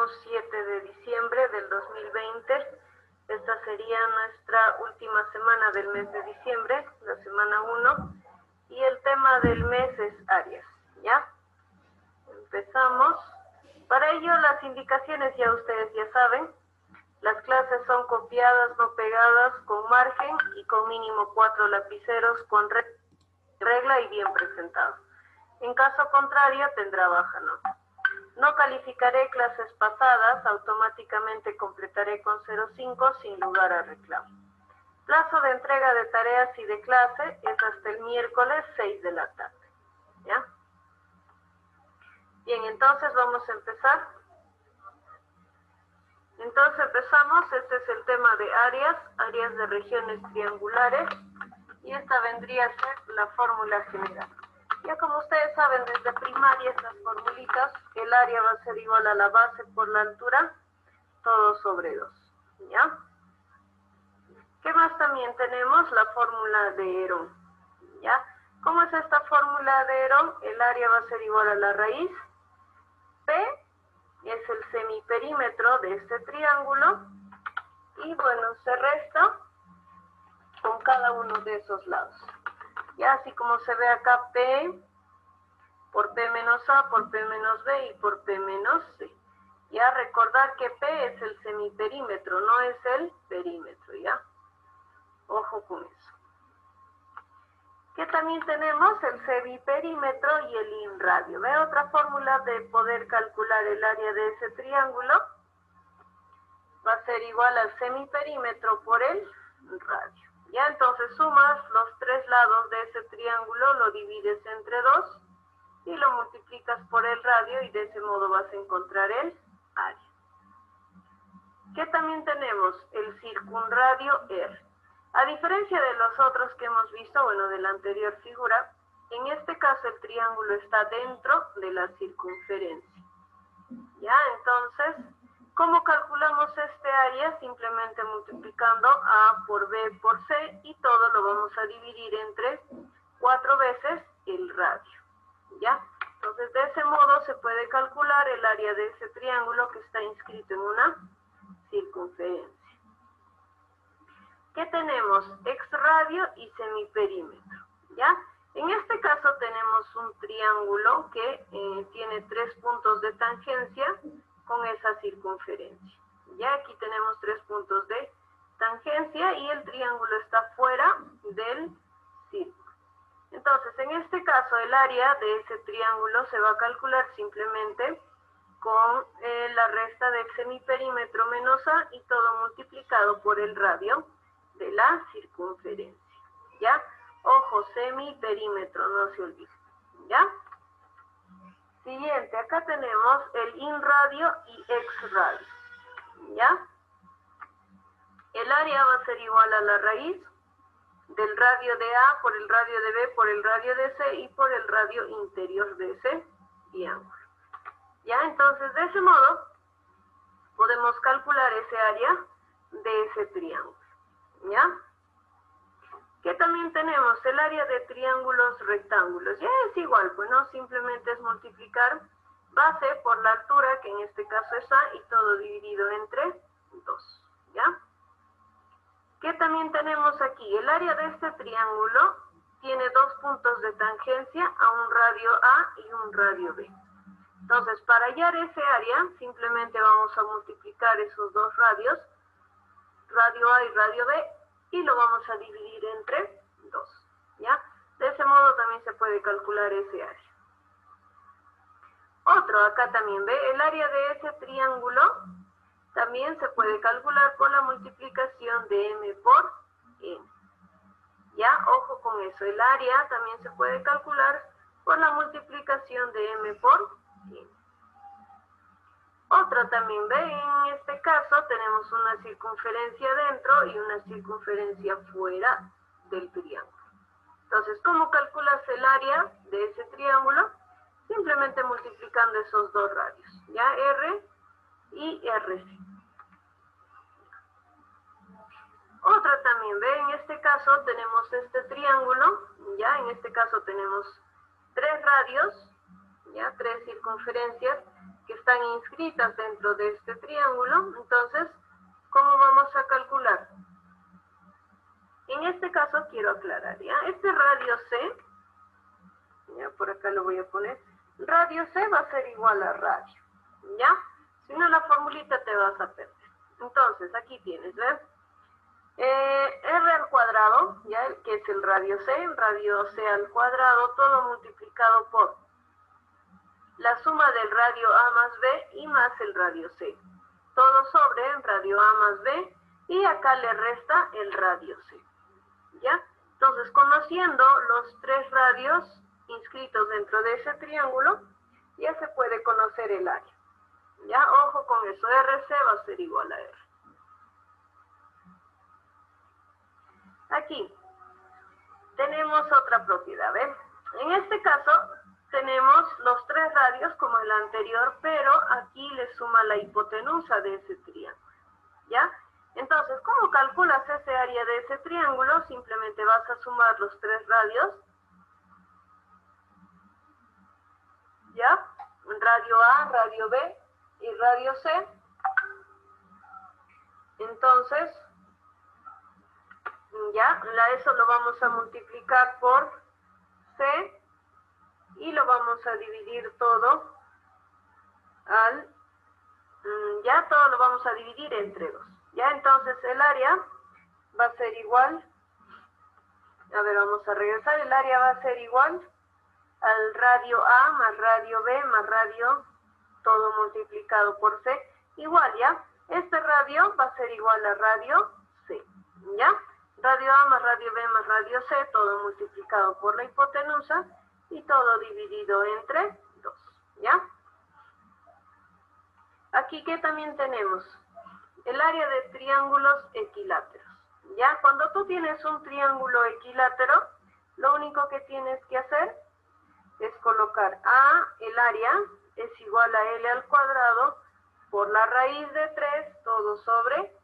estamos 7 de diciembre del 2020. Esta sería nuestra última semana del mes de diciembre, la semana 1. Y el tema del mes es áreas, ¿ya? Empezamos. Para ello, las indicaciones ya ustedes ya saben. Las clases son copiadas, no pegadas, con margen y con mínimo 4 lapiceros, con regla y bien presentado. En caso contrario, tendrá baja nota. No calificaré clases pasadas, automáticamente completaré con 0,5 sin lugar a reclamo. Plazo de entrega de tareas y de clase es hasta el miércoles 6 de la tarde. ¿Ya? Bien, entonces vamos a empezar. Entonces empezamos, este es el tema de áreas de regiones triangulares, y esta vendría a ser la fórmula general. Ya como ustedes saben, desde primaria estas formulitas, el área va a ser igual a la base por la altura, todo sobre 2, ¿ya? ¿Qué más también tenemos? La fórmula de Herón, ¿ya? ¿Cómo es esta fórmula de Herón? El área va a ser igual a la raíz. P es el semiperímetro de este triángulo, y bueno, se resta con cada uno de esos lados. Ya así como se ve acá, P por P menos A, por P menos B y por P menos C. Ya recordar que P es el semiperímetro, no es el perímetro, ¿ya? Ojo con eso. Que también tenemos el semiperímetro y el inradio. ¿Ve otra fórmula de poder calcular el área de ese triángulo? Va a ser igual al semiperímetro por el radio. Ya, entonces sumas los 3 lados de ese triángulo, lo divides entre 2 y lo multiplicas por el radio, y de ese modo vas a encontrar el área. ¿Qué también tenemos? El circunradio R. A diferencia de los otros que hemos visto, bueno, de la anterior figura, en este caso el triángulo está dentro de la circunferencia. Ya, entonces, ¿cómo calculamos este área? Simplemente multiplicando A por B por C, y todo lo vamos a dividir entre 4 veces el radio. ¿Ya? Entonces, de ese modo se puede calcular el área de ese triángulo que está inscrito en una circunferencia. ¿Qué tenemos? Exradio y semiperímetro, ¿ya? En este caso tenemos un triángulo que tiene 3 puntos de tangencia con esa circunferencia. Ya aquí tenemos 3 puntos de tangencia y el triángulo está fuera del círculo. Entonces, en este caso, el área de ese triángulo se va a calcular simplemente con la resta del semiperímetro menos A y todo multiplicado por el radio de la circunferencia, ¿ya? Ojo, semiperímetro, no se olvide, ¿ya? Siguiente, acá tenemos el inradio y exradio, ¿ya? El área va a ser igual a la raíz del radio de A por el radio de B por el radio de C y por el radio interior de ese triángulo. ¿Ya? Entonces, de ese modo, podemos calcular ese área de ese triángulo. ¿Ya? Que también tenemos el área de triángulos rectángulos. Ya es igual, pues no, simplemente es multiplicar base por la altura, que en este caso es A, y todo dividido entre 2. ¿Ya? Que también tenemos aquí, el área de este triángulo tiene 2 puntos de tangencia a un radio A y un radio B. Entonces, para hallar ese área, simplemente vamos a multiplicar esos 2 radios, radio A y radio B, y lo vamos a dividir entre 2, ¿ya? De ese modo también se puede calcular ese área. Otro, acá también, ¿ve? El área de ese triángulo también se puede calcular por la multiplicación de M por N. ¿Ya? Ojo con eso, el área también se puede calcular por la multiplicación de M por N. Otra también, ¿ve? En este caso tenemos una circunferencia dentro y una circunferencia fuera del triángulo. Entonces, ¿cómo calculas el área de ese triángulo? Simplemente multiplicando esos 2 radios, ¿ya? R y RC. Otra también, ¿ve? En este caso tenemos este triángulo, ¿ya? En este caso tenemos 3 radios, ¿ya? 3 circunferencias, que están inscritas dentro de este triángulo. Entonces, ¿cómo vamos a calcular? En este caso quiero aclarar, ¿ya? Este radio C, ya por acá lo voy a poner, radio C va a ser igual a radio, ¿ya? Si no, la formulita te vas a perder. Entonces, aquí tienes, ¿ves? R al cuadrado, ¿ya? Que es el radio C al cuadrado, todo multiplicado por la suma del radio A más B y más el radio C. Todo sobre radio A más B y acá le resta el radio C, ¿ya? Entonces, conociendo los tres radios inscritos dentro de ese triángulo, ya se puede conocer el área. Ya, ojo con eso, RC va a ser igual a R. Aquí tenemos otra propiedad, ¿ven? En este caso tenemos los tres radios como el anterior, pero aquí le suma la hipotenusa de ese triángulo, ¿ya? Entonces, ¿cómo calculas ese área de ese triángulo? Simplemente vas a sumar los tres radios, ¿ya? Radio A, radio B y radio C. Entonces, ya, eso lo vamos a multiplicar por C y lo vamos a dividir todo ya todo lo vamos a dividir entre 2. Ya, entonces el área va a ser igual, a ver, vamos a regresar, el área va a ser igual al radio A más radio B más radio, todo multiplicado por C, igual, ¿ya? Este radio va a ser igual a radio C, ¿ya? Radio A más radio B más radio C, todo multiplicado por la hipotenusa y todo dividido entre 2, ¿ya? Aquí, ¿qué también tenemos? El área de triángulos equiláteros, ¿ya? Cuando tú tienes un triángulo equilátero, lo único que tienes que hacer es colocar el área es igual a L al cuadrado por la raíz de 3, todo sobre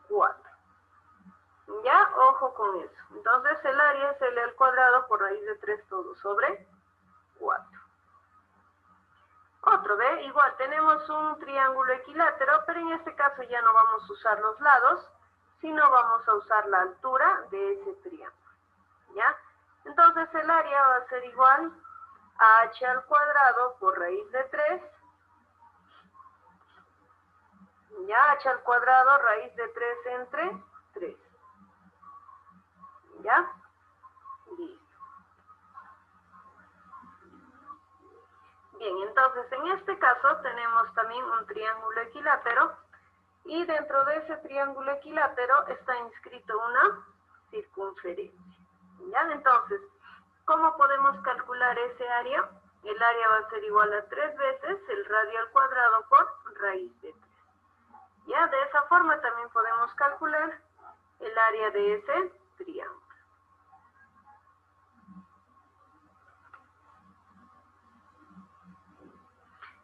4. ¿Ya? Ojo con eso. Entonces el área es L al cuadrado por raíz de 3, todo sobre 4. Otro, ¿ve? Igual tenemos un triángulo equilátero, pero en este caso ya no vamos a usar los lados, sino vamos a usar la altura de ese triángulo, ¿ya? Entonces el área va a ser igual a h al cuadrado por raíz de 3, ya, h al cuadrado, raíz de 3 entre 3, ¿ya? Listo. Bien, entonces en este caso tenemos también un triángulo equilátero y dentro de ese triángulo equilátero está inscrito una circunferencia, ¿ya? Entonces, ¿cómo podemos calcular ese área? El área va a ser igual a 3 veces el radio al cuadrado por raíz de 3. Ya, de esa forma también podemos calcular el área de ese triángulo.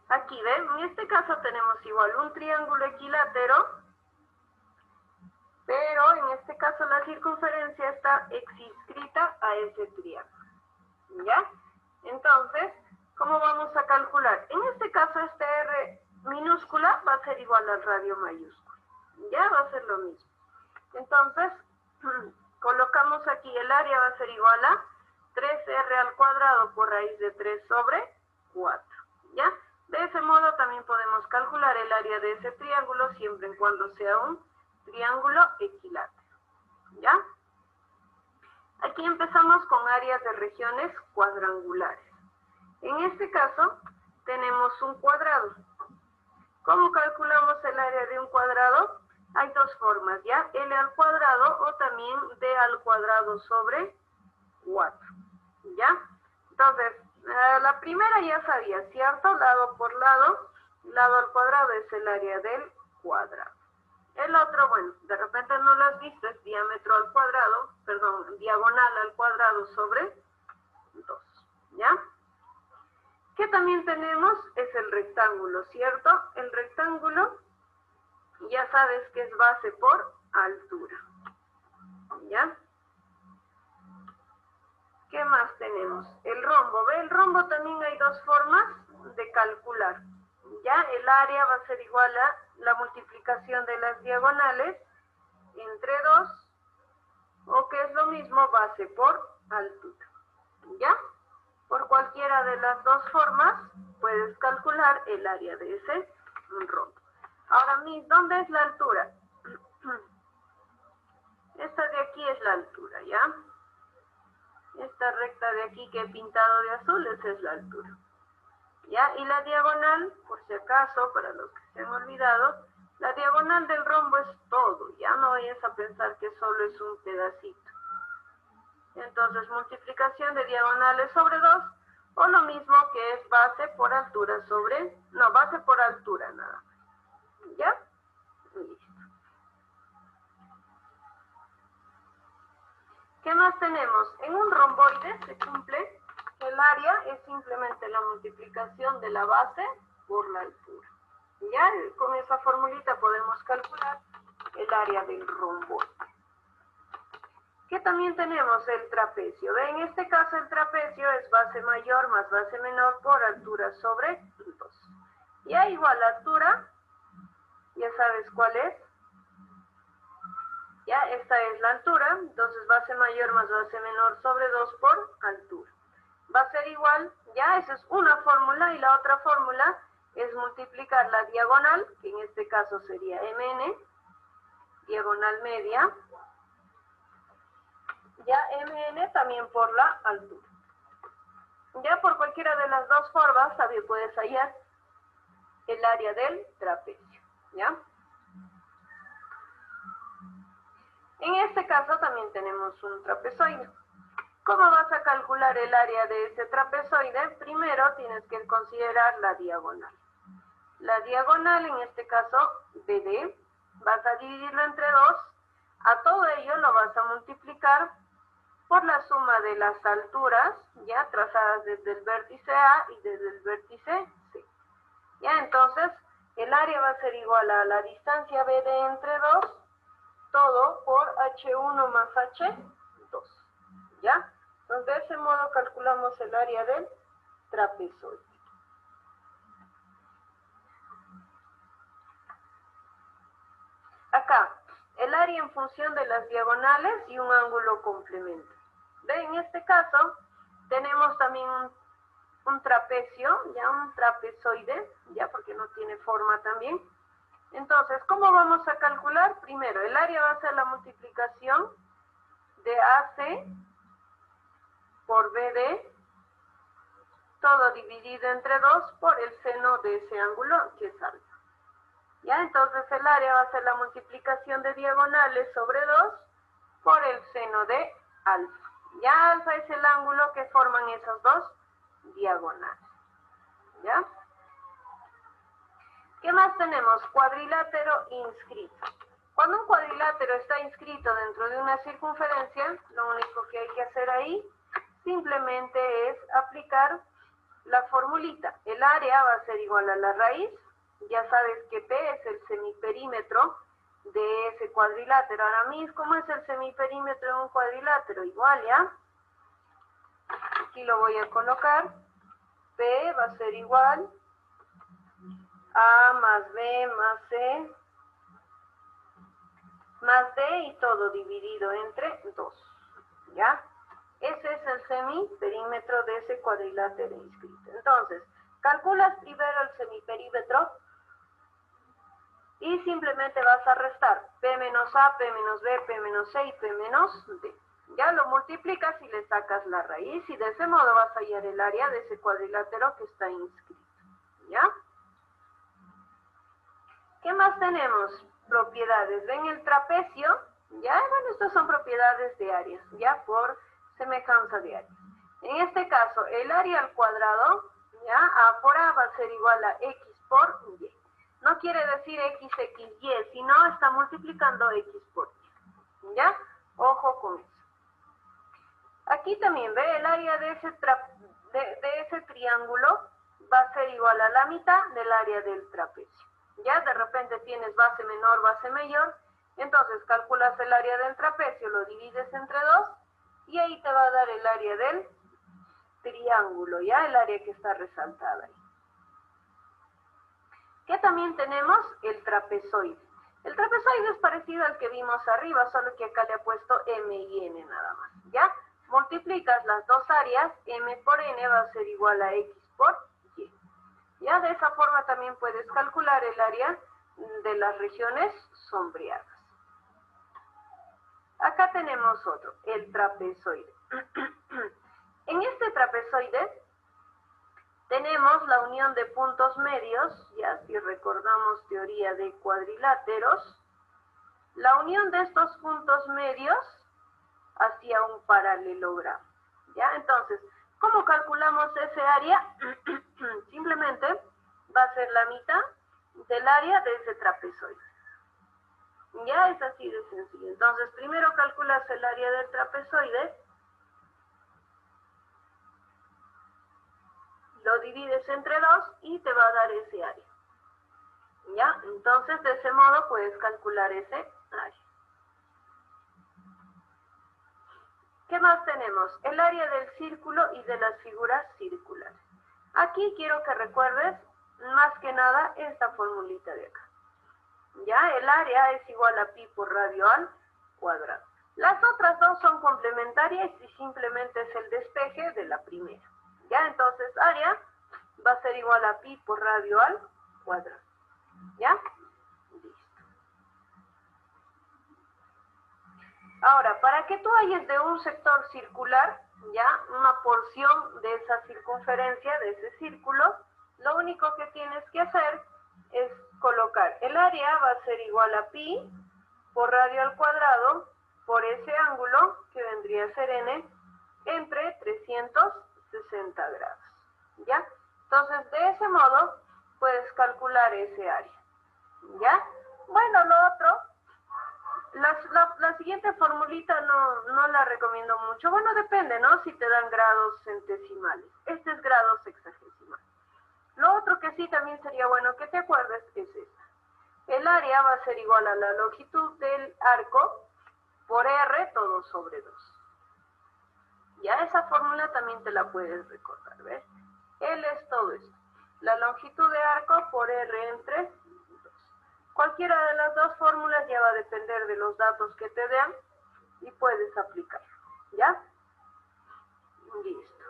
Aquí, ¿ven? En este caso tenemos igual un triángulo equilátero, pero en este caso la circunferencia está inscrita a ese triángulo, ¿ya? Entonces, ¿cómo vamos a calcular? En este caso, este R minúscula va a ser igual al radio mayúscula, ¿ya? Va a ser lo mismo. Entonces, colocamos aquí el área va a ser igual a 3R al cuadrado por raíz de 3 sobre 4, ¿ya? De ese modo también podemos calcular el área de ese triángulo siempre y cuando sea un triángulo equilátero, ¿ya? Aquí empezamos con áreas de regiones cuadrangulares. En este caso tenemos un cuadrado. ¿Cómo calculamos el área de un cuadrado? Hay dos formas, ¿ya? L al cuadrado o también D al cuadrado sobre 4, ¿ya? Entonces, la primera ya sabía, ¿cierto? Lado por lado, lado al cuadrado es el área del cuadrado. El otro, bueno, de repente no lo has visto, es diámetro al cuadrado, perdón, diagonal al cuadrado sobre 2, ¿ya? ¿Qué también tenemos? Es el rectángulo, ¿cierto? El rectángulo, ya sabes que es base por altura, ¿ya? ¿Qué más tenemos? El rombo, ¿ve? El rombo también hay dos formas de calcular, ya el área va a ser igual a la multiplicación de las diagonales entre 2, o que es lo mismo base por altura, ¿ya? Por cualquiera de las dos formas puedes calcular el área de ese rombo. Ahora, ¿dónde es la altura? Esta de aquí es la altura, ¿ya? Esta recta de aquí que he pintado de azul, esa es la altura, ¿ya? Y la diagonal, por si acaso, para los que se han olvidado, la diagonal del rombo es todo, ya no vayas a pensar que solo es un pedacito. Entonces, multiplicación de diagonales sobre 2, o lo mismo que es base por altura sobre, no, base por altura nada más, ¿ya? Listo. ¿Qué más tenemos? En un romboide se cumple que el área es simplemente la multiplicación de la base por la altura. Ya con esa formulita podemos calcular el área del romboide. ¿Qué también tenemos? El trapecio. En este caso el trapecio es base mayor más base menor por altura sobre 2. Ya igual altura, ya sabes cuál es. Ya, esta es la altura, entonces base mayor más base menor sobre 2 por altura. Va a ser igual, ya, esa es una fórmula, y la otra fórmula es multiplicar la diagonal, que en este caso sería mn, diagonal media, ya mn también por la altura. Ya por cualquiera de las dos formas también puedes hallar el área del trapecio, ¿ya? En este caso también tenemos un trapezoide. ¿Cómo vas a calcular el área de ese trapezoide? Primero tienes que considerar la diagonal. La diagonal, en este caso, BD, vas a dividirlo entre 2. A todo ello lo vas a multiplicar por la suma de las alturas, ya trazadas desde el vértice A y desde el vértice C. Ya, entonces, el área va a ser igual a la distancia BD entre 2, todo por H1 más H2, ¿ya? Entonces, de ese modo calculamos el área del trapezoide. Acá, el área en función de las diagonales y un ángulo complemento. En este caso, tenemos también un trapecio, ya un trapezoide, ya porque no tiene forma también. Entonces, ¿cómo vamos a calcular? Primero, el área va a ser la multiplicación de AC por BD, todo dividido entre 2 por el seno de ese ángulo que es alfa. ¿Ya? Entonces el área va a ser la multiplicación de diagonales sobre 2 por el seno de alfa. Ya alfa es el ángulo que forman esas dos diagonales. ¿Ya? ¿Qué más tenemos? Cuadrilátero inscrito. Cuando un cuadrilátero está inscrito dentro de una circunferencia, lo único que hay que hacer ahí simplemente es aplicar la formulita. El área va a ser igual a la raíz. Ya sabes que P es el semiperímetro de ese cuadrilátero. Ahora mismo, ¿cómo es el semiperímetro de un cuadrilátero? Igual, ¿ya? Aquí lo voy a colocar. P va a ser igual a más B más C más D y todo dividido entre 2. ¿Ya? Ese es el semiperímetro de ese cuadrilátero inscrito. Entonces, calculas primero el semiperímetro y simplemente vas a restar P menos A, P menos B, P menos C y P menos D. Ya lo multiplicas y le sacas la raíz y de ese modo vas a hallar el área de ese cuadrilátero que está inscrito. ¿Ya? ¿Qué más tenemos? Propiedades. ¿Ven el trapecio? Ya, bueno, estas son propiedades de áreas, ya por semejanza de áreas. En este caso, el área al cuadrado, ya, A por A va a ser igual a X por Y. No quiere decir X, Y, sino está multiplicando X por Y. ¿Ya? Ojo con eso. Aquí también, ¿ve? El área de ese triángulo va a ser igual a la mitad del área del trapecio. Ya, de repente tienes base menor, base mayor, entonces calculas el área del trapecio, lo divides entre 2 y ahí te va a dar el área del triángulo, ya, el área que está resaltada ahí. ¿Qué también tenemos? El trapezoide. El trapezoide es parecido al que vimos arriba, solo que acá le he puesto M y N nada más, ¿ya? Multiplicas las dos áreas, M por N va a ser igual a X por Y. Ya de esa forma también puedes calcular el área de las regiones sombreadas. Acá tenemos otro, el trapezoide. En este trapezoide tenemos la unión de puntos medios, ya si recordamos teoría de cuadriláteros, la unión de estos puntos medios hacia un paralelogramo. ¿Ya? Entonces, ¿cómo calculamos ese área? Simplemente va a ser la mitad del área de ese trapezoide. Ya es así de sencillo. Entonces, primero calculas el área del trapezoide, lo divides entre 2 y te va a dar ese área. ¿Ya? Entonces, de ese modo puedes calcular ese área. ¿Qué más tenemos? El área del círculo y de las figuras circulares. Aquí quiero que recuerdes más que nada esta formulita de acá. ¿Ya? El área es igual a pi por radio al cuadrado. Las otras dos son complementarias y simplemente es el despeje de la primera. ¿Ya? Entonces, área va a ser igual a pi por radio al cuadrado. ¿Ya? Listo. Ahora, para que tú halles de un sector circular, ¿ya? Una porción de esa circunferencia, de ese círculo, lo único que tienes que hacer es colocar el área va a ser igual a pi por radio al cuadrado por ese ángulo, que vendría a ser n, entre 360 grados. ¿Ya? Entonces, de ese modo, puedes calcular ese área. ¿Ya? Bueno, lo otro, la siguiente formulita no la recomiendo mucho. Bueno, depende, ¿no? Si te dan grados centesimales. Este es grados sexagesimal. Lo otro que sí también sería bueno que te acuerdes es esta. El área va a ser igual a la longitud del arco por R todo sobre 2. Ya esa fórmula también te la puedes recordar, ¿ves? L es todo esto. La longitud de arco por R entre 2. Cualquiera de las dos fórmulas ya va a depender de los datos que te den y puedes aplicarlo. ¿Ya? Listo.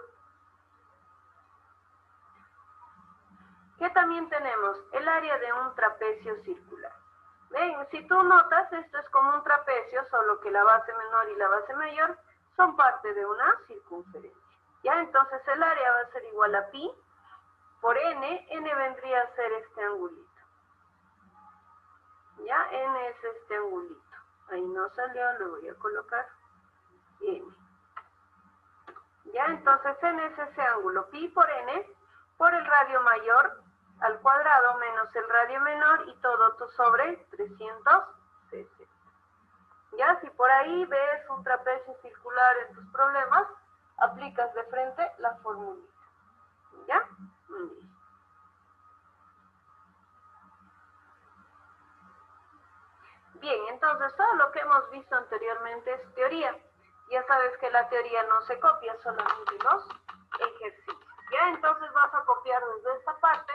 ¿Qué también tenemos? El área de un trapecio circular. Ven, si tú notas, esto es como un trapecio, solo que la base menor y la base mayor son parte de una circunferencia. ¿Ya? Entonces el área va a ser igual a pi por n. N vendría a ser este angulito. ¿Ya? N es este angulito. Ahí no salió, le voy a colocar n. ¿Ya? Entonces n es ese ángulo. Pi por n por el radio mayor al cuadrado menos el radio menor y todo sobre 360. Ya, si por ahí ves un trapecio circular en tus problemas, aplicas de frente la formulita. ¿Ya? Bien, entonces todo lo que hemos visto anteriormente es teoría. Ya sabes que la teoría no se copia, solamente los ejercicios. ¿Ya? Entonces vas a copiar desde esta parte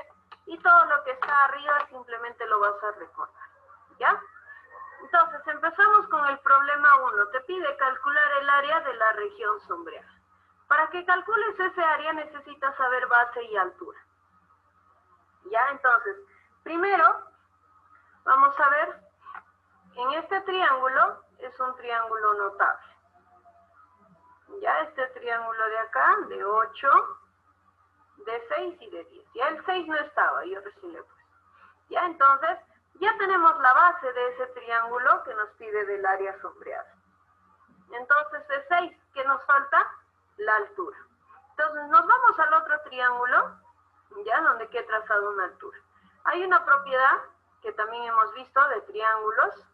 y todo lo que está arriba simplemente lo vas a recordar. ¿Ya? Entonces empezamos con el problema 1. Te pide calcular el área de la región sombreada. Para que calcules ese área necesitas saber base y altura. ¿Ya? Entonces, primero vamos a ver, en este triángulo es un triángulo notable. Ya, este triángulo de acá, de 8, de 6 y de 10. Ya el 6 no estaba, yo recién le puse. Ya, entonces, ya tenemos la base de ese triángulo que nos pide del área sombreada. Entonces, de 6, ¿qué nos falta? La altura. Entonces, nos vamos al otro triángulo, ya, donde he trazado una altura. Hay una propiedad que también hemos visto de triángulos,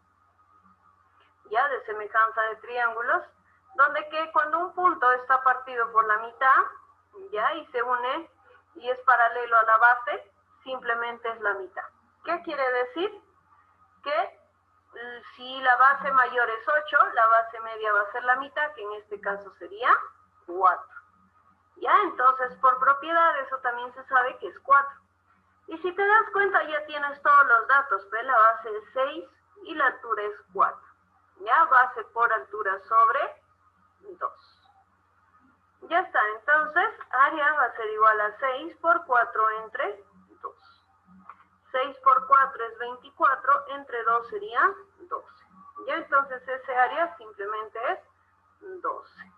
ya, de semejanza de triángulos, donde que cuando un punto está partido por la mitad, ya, y se une y es paralelo a la base, simplemente es la mitad. ¿Qué quiere decir? Que si la base mayor es 8, la base media va a ser la mitad, que en este caso sería 4. Ya, entonces por propiedad eso también se sabe que es 4. Y si te das cuenta, ya tienes todos los datos, ¿ves? La base es 6 y la altura es 4. Ya, base por altura sobre 2. Ya está, entonces, área va a ser igual a 6 por 4 entre 2. 6 por 4 es 24, entre 2 sería 12. Ya, entonces ese área simplemente es 12.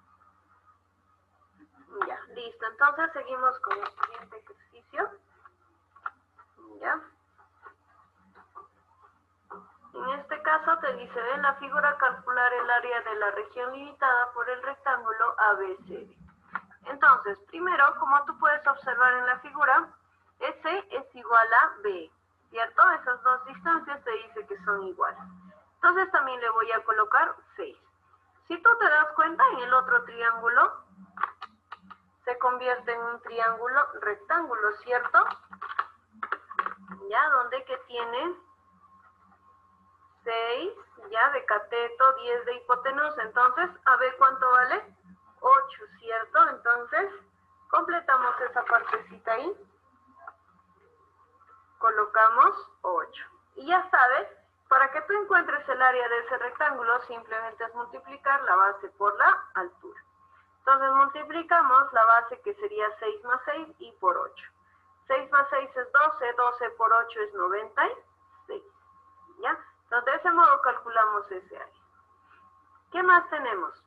Ya, listo. Entonces seguimos con el siguiente ejercicio. Ya. En este caso te dice, en la figura calcular el área de la región limitada por el rectángulo ABCD. Entonces, primero, como tú puedes observar en la figura, S es igual a B, ¿cierto? Esas dos distancias te dice que son iguales. Entonces también le voy a colocar 6. Si tú te das cuenta, en el otro triángulo se convierte en un triángulo rectángulo, ¿cierto? Ya, donde que tiene 6, ya, de cateto, 10 de hipotenusa. Entonces, a ver cuánto vale, 8, ¿cierto? Entonces, completamos esa partecita ahí. Colocamos 8. Y ya sabes, para que tú encuentres el área de ese rectángulo, simplemente es multiplicar la base por la altura. Entonces, multiplicamos la base, que sería 6 más 6, y por 8. 6 más 6 es 12, 12 por 8 es 96. ¿Ya? Entonces, de ese modo calculamos ese área. ¿Qué más tenemos?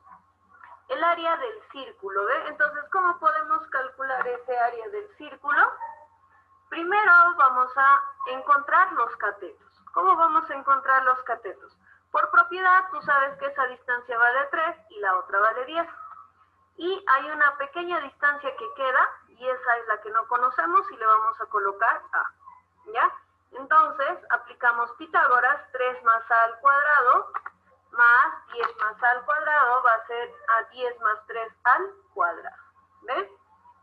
El área del círculo, ¿ve? Entonces, ¿cómo podemos calcular ese área del círculo? Primero vamos a encontrar los catetos. ¿Cómo vamos a encontrar los catetos? Por propiedad, tú sabes que esa distancia vale 3 y la otra vale 10. Y hay una pequeña distancia que queda, y esa es la que no conocemos, y le vamos a colocar A. ¿Ya? Entonces, aplicamos Pitágoras, 3 más A al cuadrado, más 10 más A al cuadrado, va a ser a 10 más 3 al cuadrado. ¿Ves?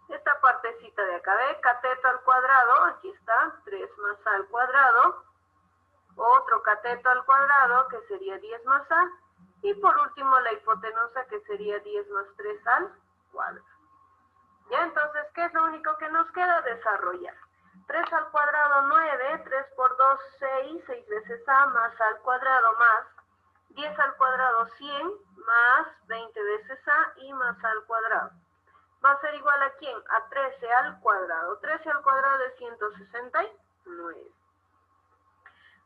Esta partecita de acá, ¿ve? Cateto al cuadrado, aquí está, 3 más A al cuadrado, otro cateto al cuadrado, que sería 10 más A, y por último la hipotenusa, que sería 10 más 3 al cuadrado. ¿Ya? Entonces, ¿qué es lo único que nos queda? Desarrollar. 3 al cuadrado, 9, 3 por 2, 6, 6 veces A, más A al cuadrado, más 10 al cuadrado, 100, más 20 veces A, y más A al cuadrado. Va a ser igual a ¿quién? A 13 al cuadrado. 13 al cuadrado es 169.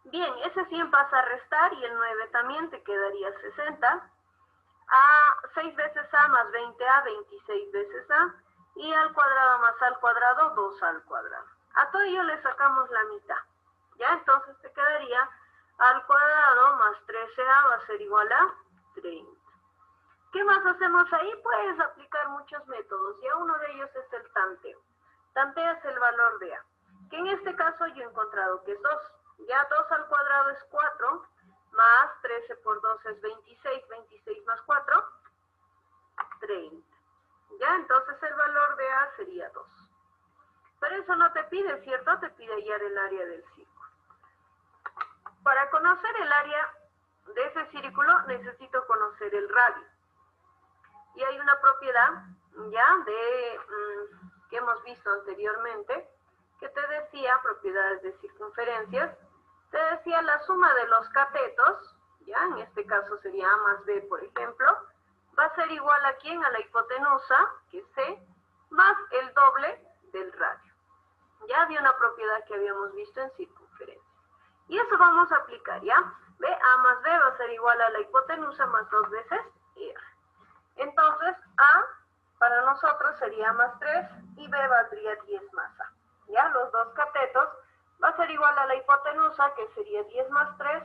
Bien, ese 100 pasa a restar y el 9 también, te quedaría 60. A 6 veces A más 20A, 26 veces A. Y al cuadrado más A al cuadrado, 2 al cuadrado. A todo ello le sacamos la mitad. ¿Ya? Entonces te quedaría A al cuadrado más 13A va a ser igual a 30. ¿Qué más hacemos ahí? Puedes aplicar muchos métodos, y uno de ellos es el tanteo. Tanteas el valor de A, que en este caso yo he encontrado que es 2. Ya 2 al cuadrado es 4, más 13 por 2 es 26, 26 más 4, 30. Ya, entonces el valor de A sería 2. Pero eso no te pide, ¿cierto? Te pide hallar el área del círculo. Para conocer el área de ese círculo, necesito conocer el radio. Y hay una propiedad, ya, que hemos visto anteriormente, que te decía, propiedades de circunferencias, te decía la suma de los catetos, ya, en este caso sería A más B, por ejemplo, va a ser igual a ¿quién? A la hipotenusa, que es C, más el doble del radio. Ya había una propiedad que habíamos visto en circunferencia. Y eso vamos a aplicar, ¿ya? ¿Ve? A más B va a ser igual a la hipotenusa más 2 veces R. Entonces, A para nosotros sería más 3 y B valdría 10 más A. ¿Ya? Los dos catetos va a ser igual a la hipotenusa, que sería 10 más 3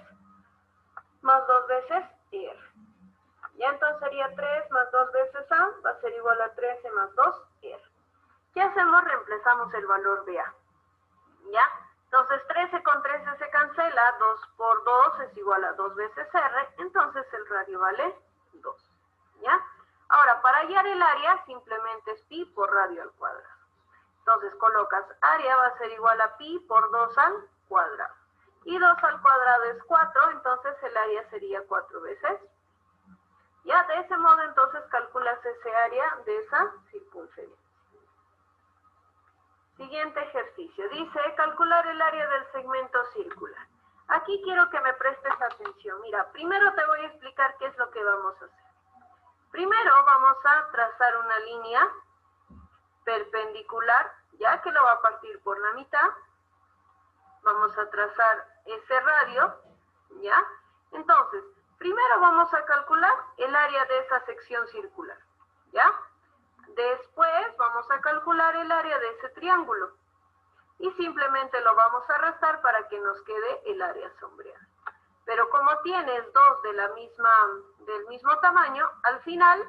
más 2 veces R. Ya, entonces sería 3 más 2 veces A, va a ser igual a 13 más 2 R. ¿Qué hacemos? Reemplazamos el valor de A. ¿Ya? Entonces 13 con 13 se cancela, 2 por 2 es igual a 2 veces R, entonces el radio vale 2. ¿Ya? Ahora, para hallar el área, simplemente es pi por radio al cuadrado. Entonces colocas área va a ser igual a pi por 2 al cuadrado. Y 2 al cuadrado es 4, entonces el área sería 4 veces. Ya, de ese modo entonces calculas ese área de esa circunferencia. Siguiente. Siguiente ejercicio. Dice, calcular el área del segmento circular. Aquí quiero que me prestes atención. Mira, primero te voy a explicar qué es lo que vamos a hacer. Primero vamos a trazar una línea perpendicular, ya que lo va a partir por la mitad. Vamos a trazar ese radio, ¿ya? Entonces, primero vamos a calcular el área de esa sección circular, ¿ya? Después vamos a calcular el área de ese triángulo. Y simplemente lo vamos a restar para que nos quede el área sombreada. Pero como tienes dos del mismo tamaño, al final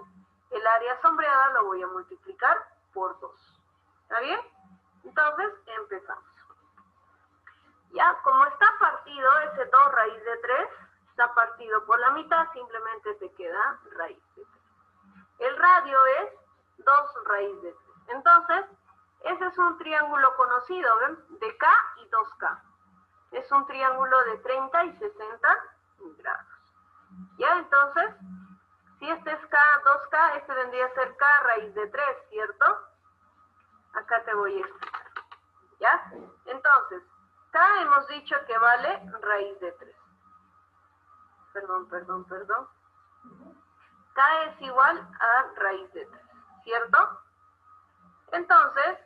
el área sombreada lo voy a multiplicar por 2. ¿Está bien? Entonces, empezamos. Ya, como está partido, ese 2 raíz de 3, está partido por la mitad, simplemente te queda raíz de 3. El radio es 2 raíz de 3. Entonces, ese es un triángulo conocido, ¿ven? De K y 2K. Es un triángulo de 30 y 60 grados. ¿Ya? Entonces, si este es K, 2K, este vendría a ser K raíz de 3, ¿cierto? Acá te voy a explicar. ¿Ya? Entonces, K hemos dicho que vale raíz de 3. Perdón. K es igual a raíz de 3, ¿cierto? Entonces,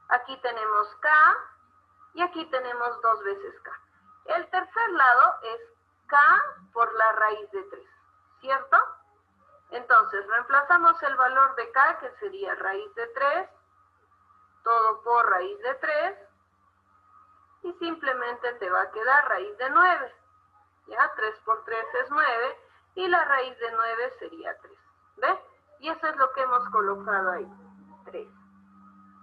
aquí tenemos K y aquí tenemos 2 veces K. El tercer lado es K por la raíz de 3, ¿cierto? Entonces, reemplazamos el valor de K, que sería raíz de 3, todo por raíz de 3, y simplemente te va a quedar raíz de 9. ¿Ya? 3 por 3 es 9, y la raíz de 9 sería 3. ¿Ves? Y eso es lo que hemos colocado ahí, 3.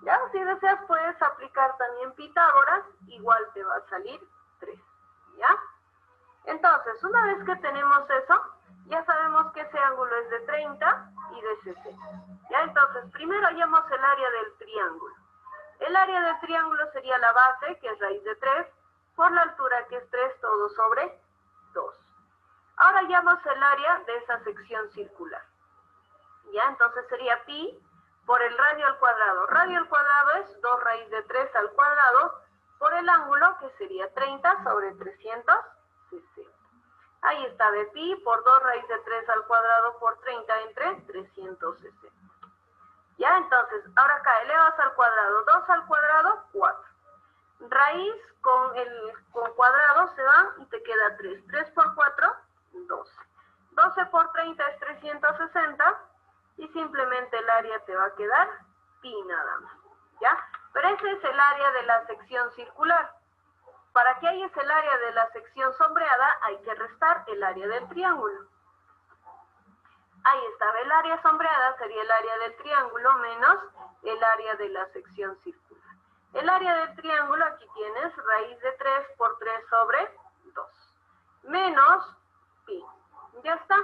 ¿Ya? Si deseas puedes aplicar también Pitágoras, igual te va a salir 3. ¿Ya? Entonces, una vez que tenemos eso, ya sabemos que ese ángulo es de 30 y de 60. ¿Ya? Entonces, primero hallamos el área del triángulo. El área del triángulo sería la base, que es raíz de 3, por la altura, que es 3, todo sobre 2. Ahora hallamos el área de esa sección circular. ¿Ya? Entonces sería pi por el radio al cuadrado. Radio al cuadrado es 2 raíz de 3 al cuadrado por el ángulo, que sería 30 sobre 360. Ahí está, de pi por 2 raíz de 3 al cuadrado por 30 entre 360. ¿Ya? Entonces, ahora acá elevas al cuadrado, 2 al cuadrado, 4. Raíz con cuadrado se van y te queda 3. 3 por 4, 12. 12 por 30 es 360 y simplemente el área te va a quedar pi nada más. ¿Ya? Pero ese es el área de la sección circular. Para que halles el área de la sección sombreada hay que restar el área del triángulo. Ahí estaba, el área sombreada sería el área del triángulo menos el área de la sección circular. El área del triángulo, aquí tienes raíz de 3 por 3 sobre 2, menos pi. Ya está.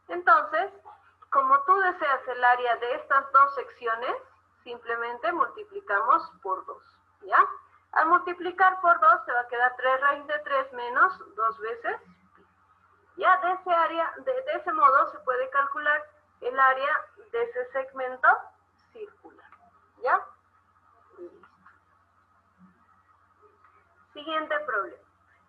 Entonces, como tú deseas el área de estas dos secciones, simplemente multiplicamos por 2. ¿Ya? Al multiplicar por 2 te va a quedar 3 raíz de 3 menos 2 veces pi. Ya de ese área, de ese modo se puede calcular el área de ese segmento circular. ¿Ya? Listo. Siguiente problema.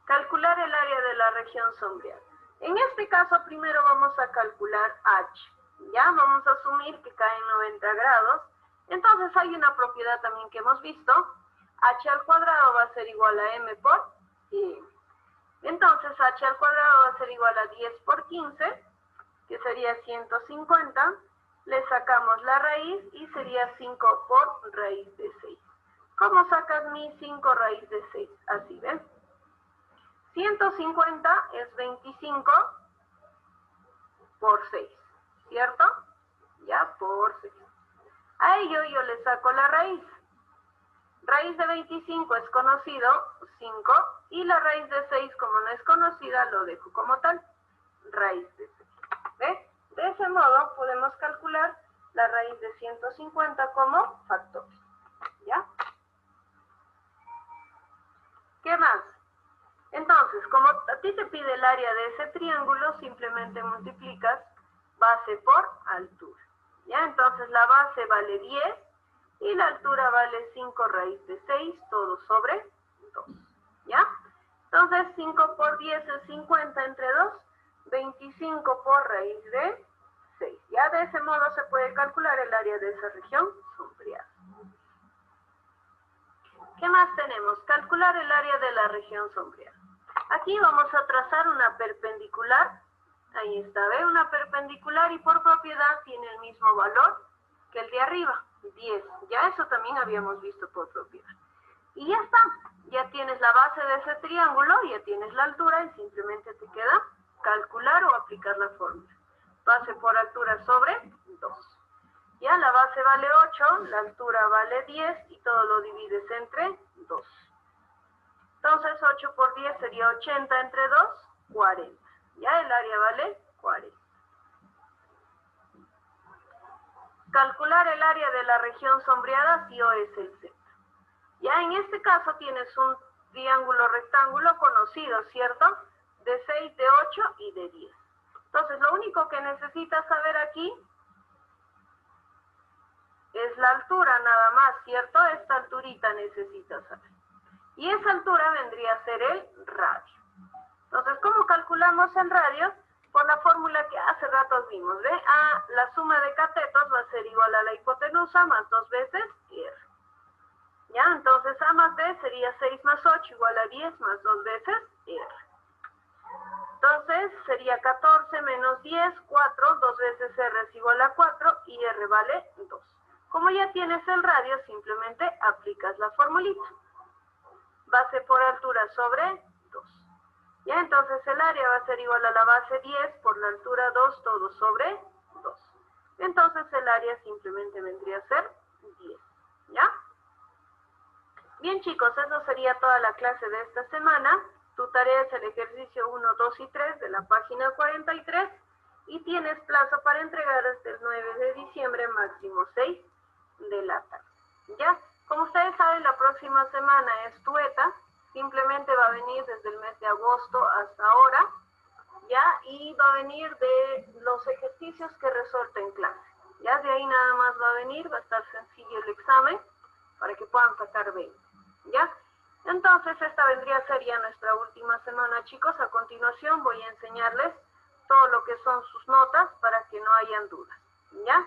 Calcular el área de la región sombreada. En este caso primero vamos a calcular H. Ya vamos a asumir que cae en 90 grados. Entonces hay una propiedad también que hemos visto. H al cuadrado va a ser igual a M por I. Entonces H al cuadrado va a ser igual a 10 por 15, que sería 150. Le sacamos la raíz y sería 5 por raíz de 6. ¿Cómo sacas mi 5 raíz de 6? Así, ¿ven? 150 es 25 por 6, ¿cierto? Ya, por 6. A ello yo le saco la raíz. Raíz de 25 es conocido, 5, y la raíz de 6, como no es conocida, lo dejo como tal, raíz de 6. ¿Ves? De ese modo podemos calcular la raíz de 150 como factor. ¿Ya? ¿Qué más? Entonces, como a ti te pide el área de ese triángulo, simplemente multiplicas base por altura. ¿Ya? Entonces la base vale 10 y la altura vale 5 raíz de 6, todo sobre 2, ¿ya? Entonces 5 por 10 es 50 entre 2, 25 por raíz de 6. Ya de ese modo se puede calcular el área de esa región sombreada. ¿Qué más tenemos? Calcular el área de la región sombreada. Aquí vamos a trazar una perpendicular. Ahí está, ¿ve? Una perpendicular y por propiedad tiene el mismo valor que el de arriba, 10. Ya eso también habíamos visto por propiedad. Y ya está. Ya tienes la base de ese triángulo, ya tienes la altura y simplemente te queda calcular o aplicar la fórmula. Base por altura sobre 2. Ya la base vale 8, la altura vale 10 y todo lo divides entre 2. Entonces 8 por 10 sería 80 entre 2, 40. Ya el área vale 40. Calcular el área de la región sombreada si O es el centro. Ya en este caso tienes un triángulo rectángulo conocido, ¿cierto? De 6, de 8 y de 10. Entonces lo único que necesitas saber aquí es la altura nada más, ¿cierto? Esta alturita necesitas saber. Y esa altura vendría a ser el radio. Entonces, ¿cómo calculamos el radio? Por la fórmula que hace rato vimos, ¿ve? La suma de catetos va a ser igual a la hipotenusa más 2 veces R. ¿Ya? Entonces, A más B sería 6 más 8 igual a 10 más 2 veces R. Entonces, sería 14 menos 10, 4, 2 veces R es igual a 4 y R vale 2. Como ya tienes el radio, simplemente aplicas la formulita. Base por altura sobre 2. Ya, entonces el área va a ser igual a la base 10 por la altura 2, todo sobre 2. Entonces el área simplemente vendría a ser 10. ¿Ya? Bien, chicos, eso sería toda la clase de esta semana. Tu tarea es el ejercicio 1, 2 y 3 de la página 43 y tienes plazo para entregar hasta el 9 de diciembre, máximo 6 de la tarde. ¿Ya? Como ustedes saben, la próxima semana es Tueta. Simplemente va a venir desde el mes de agosto hasta ahora, ¿ya? Y va a venir de los ejercicios que resuelto en clase. Ya de ahí nada más va a venir, va a estar sencillo el examen para que puedan sacar 20, ¿ya? Entonces esta vendría a ser ya nuestra última semana, chicos. A continuación voy a enseñarles todo lo que son sus notas para que no hayan dudas, ¿ya?